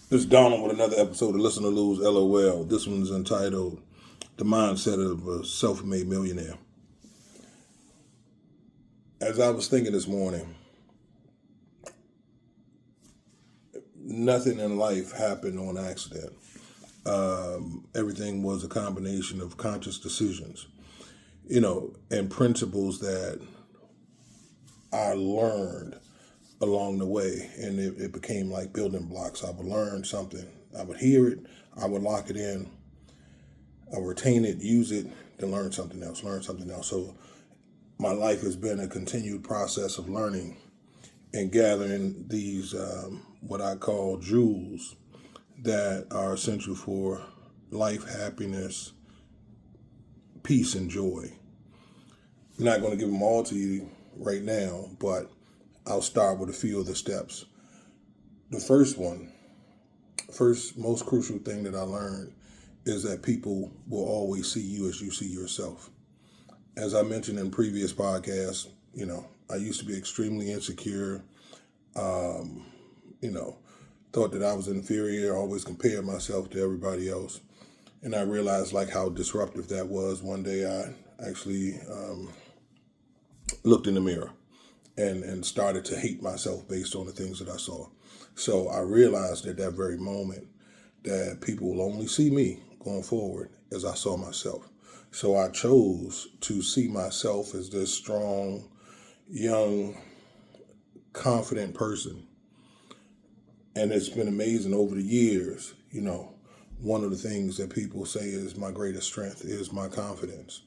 This is Donald with another episode of Listen to Lose L.O.L. This one's entitled The Mindset of a Self-Made Millionaire. As I was thinking this morning, nothing in life happened on accident. Everything was a combination of conscious decisions, and principles that I learned along the way. And it became like building blocks. I would learn something, I would hear it, I would lock it in, I would retain it, use it, then learn something else. So my life has been a continued process of learning and gathering these, what I call jewels that are essential for life, happiness, peace, and joy. I'm not going to give them all to you right now, but I'll start with a few of the steps. The first most crucial thing that I learned is that people will always see you as you see yourself. As I mentioned in previous podcasts, I used to be extremely insecure, thought that I was inferior, always compared myself to everybody else. And I realized like how disruptive that was. One day I actually looked in the mirror and started to hate myself based on the things that I saw. So I realized at that very moment that people will only see me going forward as I saw myself. So I chose to see myself as this strong, young, confident person. And it's been amazing over the years. One of the things that people say is my greatest strength is my confidence.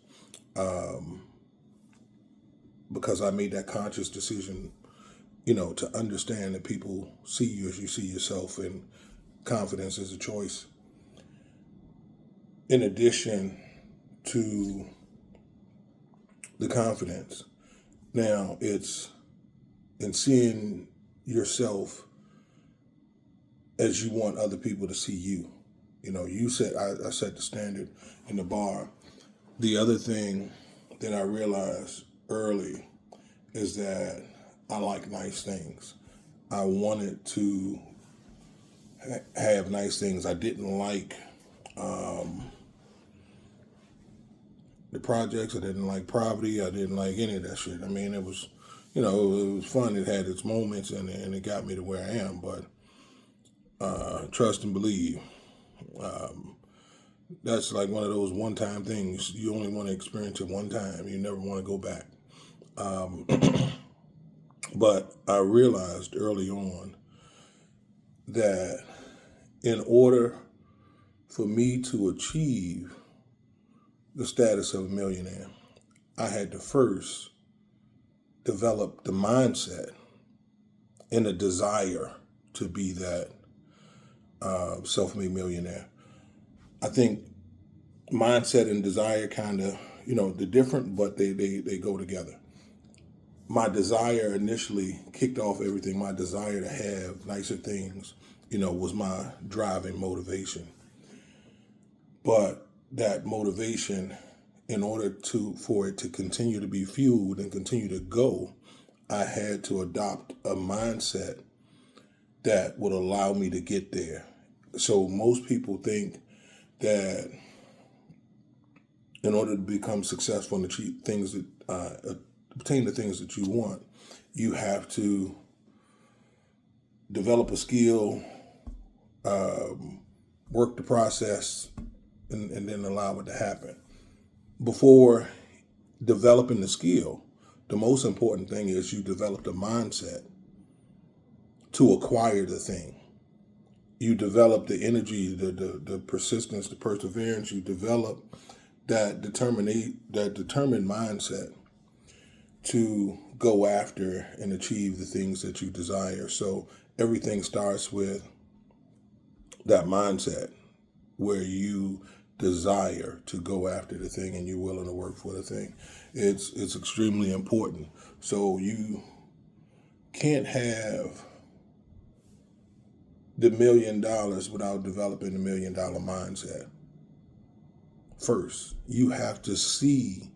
Because I made that conscious decision, to understand that people see you as you see yourself, and confidence is a choice. In addition to the confidence, now it's in seeing yourself as you want other people to see you. I set the standard in the bar. The other thing that I realized early is that I like nice things. I wanted to have nice things. I didn't like the projects. I didn't like poverty. I didn't like any of that shit. I mean, it was, it was fun. It had its moments, and it got me to where I am. But trust and believe. That's like one of those one-time things. You only want to experience it one time. You never want to go back. But I realized early on that in order for me to achieve the status of a millionaire, I had to first develop the mindset and a desire to be that self-made millionaire. I think mindset and desire kind of, they're different, but they go together. My desire initially kicked off everything. My desire to have nicer things, was my driving motivation. But that motivation, in order for it to continue to be fueled and continue to go, I had to adopt a mindset that would allow me to get there. So most people think that in order to become successful and achieve things that obtain the things that you want, you have to develop a skill, work the process, and then allow it to happen. Before developing the skill, the most important thing is you develop the mindset to acquire the thing. You develop the energy, the persistence, the perseverance. You develop that determined mindset to go after and achieve the things that you desire. So everything starts with that mindset where you desire to go after the thing and you're willing to work for the thing. It's extremely important. So you can't have the $1 million without developing the $1 million mindset. First, you have to see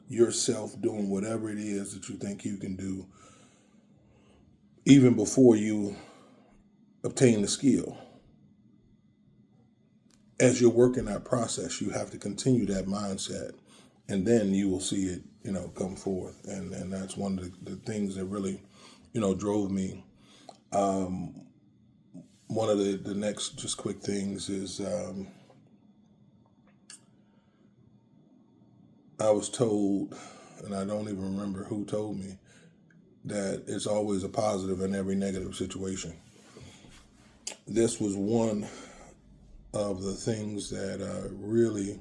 yourself doing whatever it is that you think you can do, even before you obtain the skill. as you're working that process, you have to continue that mindset, and then you will see it, come forth. And that's one of the things that really, drove me. One of the next just quick things is I was told, and I don't even remember who told me, that it's always a positive in every negative situation. This was one of the things that really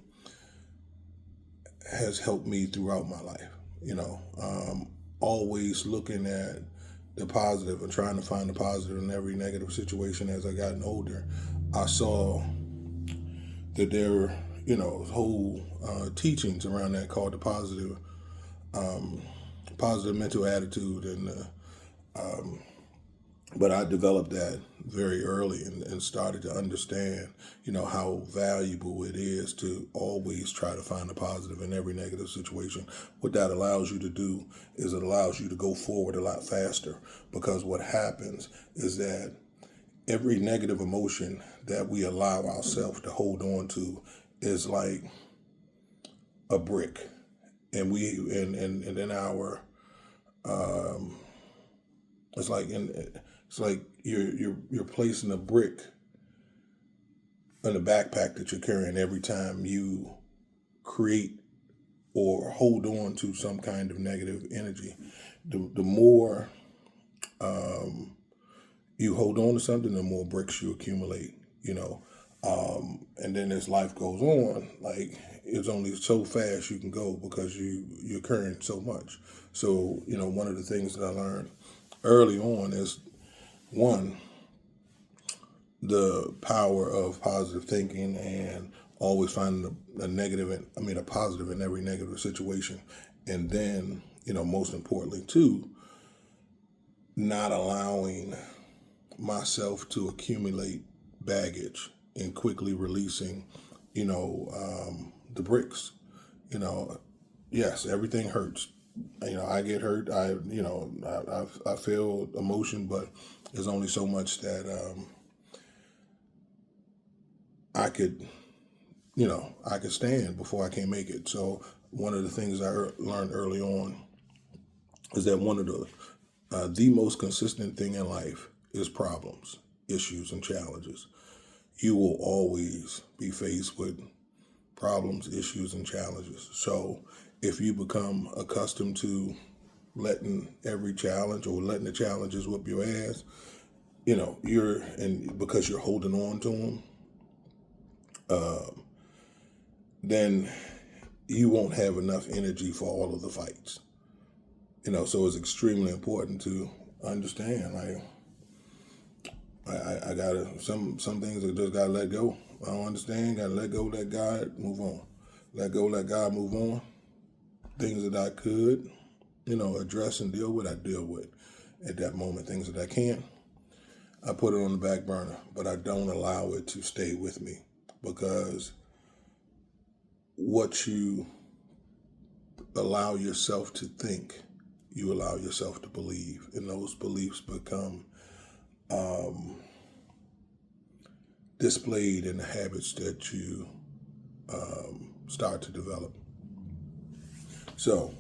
has helped me throughout my life. Always looking at the positive and trying to find the positive in every negative situation. As I gotten older, I saw that there were, whole teachings around that called the positive mental attitude, and but I developed that very early, and started to understand, how valuable it is to always try to find a positive in every negative situation. What that allows you to do is it allows you to go forward a lot faster, because what happens is that every negative emotion that we allow ourselves to hold on to is like a brick, and in our it's like you're placing a brick in a backpack that you're carrying every time you create or hold on to some kind of negative energy. The more you hold on to something, the more bricks you accumulate. And then as life goes on, like, it's only so fast you can go, because you're carrying so much. So one of the things that I learned early on is, one, the power of positive thinking, and always finding a positive in every negative situation. And then, most importantly, two, not allowing myself to accumulate baggage, and quickly releasing, the bricks. Yes, everything hurts. I get hurt. I feel emotion, but there's only so much that I could, I could stand before I can't make it. So one of the things I learned early on is that one of the most consistent thing in life is problems, issues, and challenges. You will always be faced with problems, issues, and challenges. So if you become accustomed to letting every challenge, or letting the challenges whip your ass, because you're holding on to them, then you won't have enough energy for all of the fights. So it's extremely important to understand, like, I gotta, some things I just gotta let go. I don't understand, gotta let go, let God, move on. Let go, let God, move on. Things that I could, address and deal with, I deal with at that moment. Things that I can't, I put it on the back burner, but I don't allow it to stay with me, because what you allow yourself to think, you allow yourself to believe, and those beliefs become displayed in the habits that you start to develop. So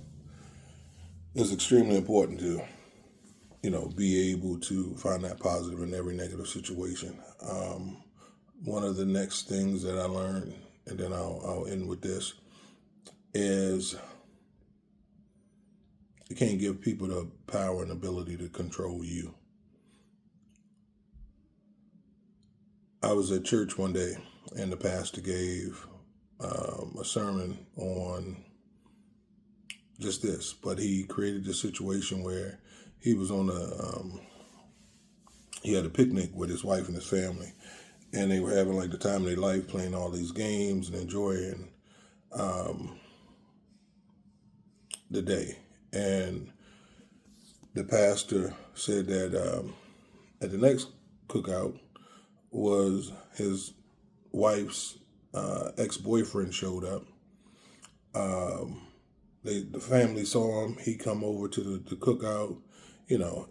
it's extremely important to, be able to find that positive in every negative situation. One of the next things that I learned, and then I'll end with this, is you can't give people the power and ability to control you. I was at church one day, and the pastor gave a sermon on just this, but he created a situation where he was he had a picnic with his wife and his family, and they were having like the time of their life, playing all these games and enjoying the day. And the pastor said that at the next cookout was his wife's ex-boyfriend showed up. The family saw him. He come over to the cookout,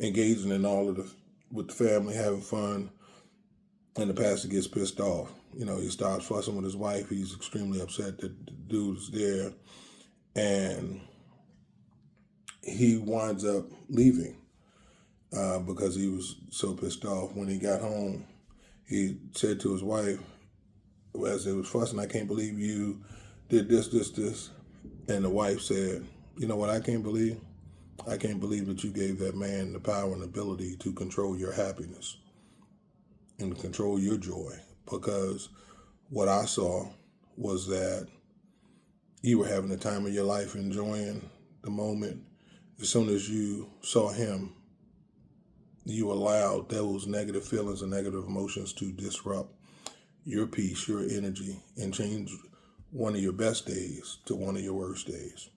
engaging in all of with the family, having fun. and the pastor gets pissed off. He starts fussing with his wife. He's extremely upset that the dude's there, and he winds up leaving because he was so pissed off. When he got home, he said to his wife, as they was fussing, "I can't believe you did this, this, this." And the wife said, "You know what I can't believe? I can't believe that you gave that man the power and ability to control your happiness and control your joy, because what I saw was that you were having the time of your life, enjoying the moment. As soon as you saw him, you allowed those negative feelings and negative emotions to disrupt your peace, your energy, and change one of your best days to one of your worst days."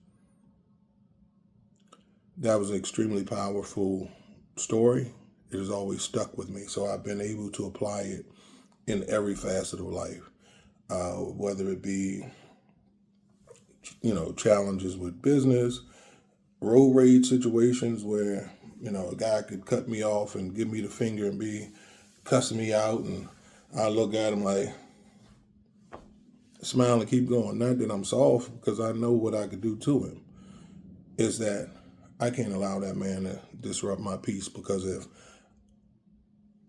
That was an extremely powerful story. It has always stuck with me. So I've been able to apply it in every facet of life, whether it be, challenges with business, road rage situations where, a guy could cut me off and give me the finger and be cussing me out. And I look at him like, smile and keep going. Not that I'm soft, because I know what I could do to him. Is that I can't allow that man to disrupt my peace, because if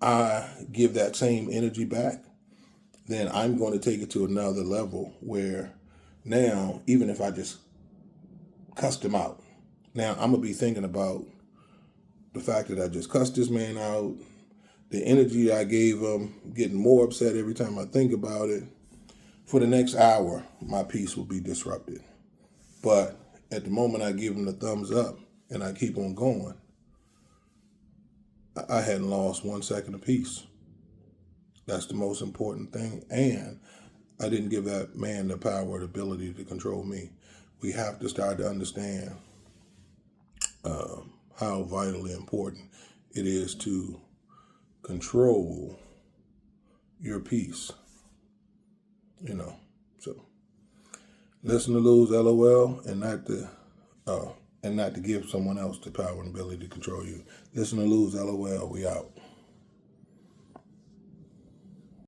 I give that same energy back, then I'm going to take it to another level where now, even if I just cussed him out, now I'm going to be thinking about the fact that I just cussed this man out, the energy I gave him, getting more upset every time I think about it. For the next hour, my peace will be disrupted. But at the moment I give him the thumbs up and I keep on going, I hadn't lost 1 second of peace. That's the most important thing. And I didn't give that man the power or the ability to control me. We have to start to understand how vitally important it is to control your peace. So listen to lose L.O.L. and not to give someone else the power and ability to control you. Listen to lose L.O.L. We out.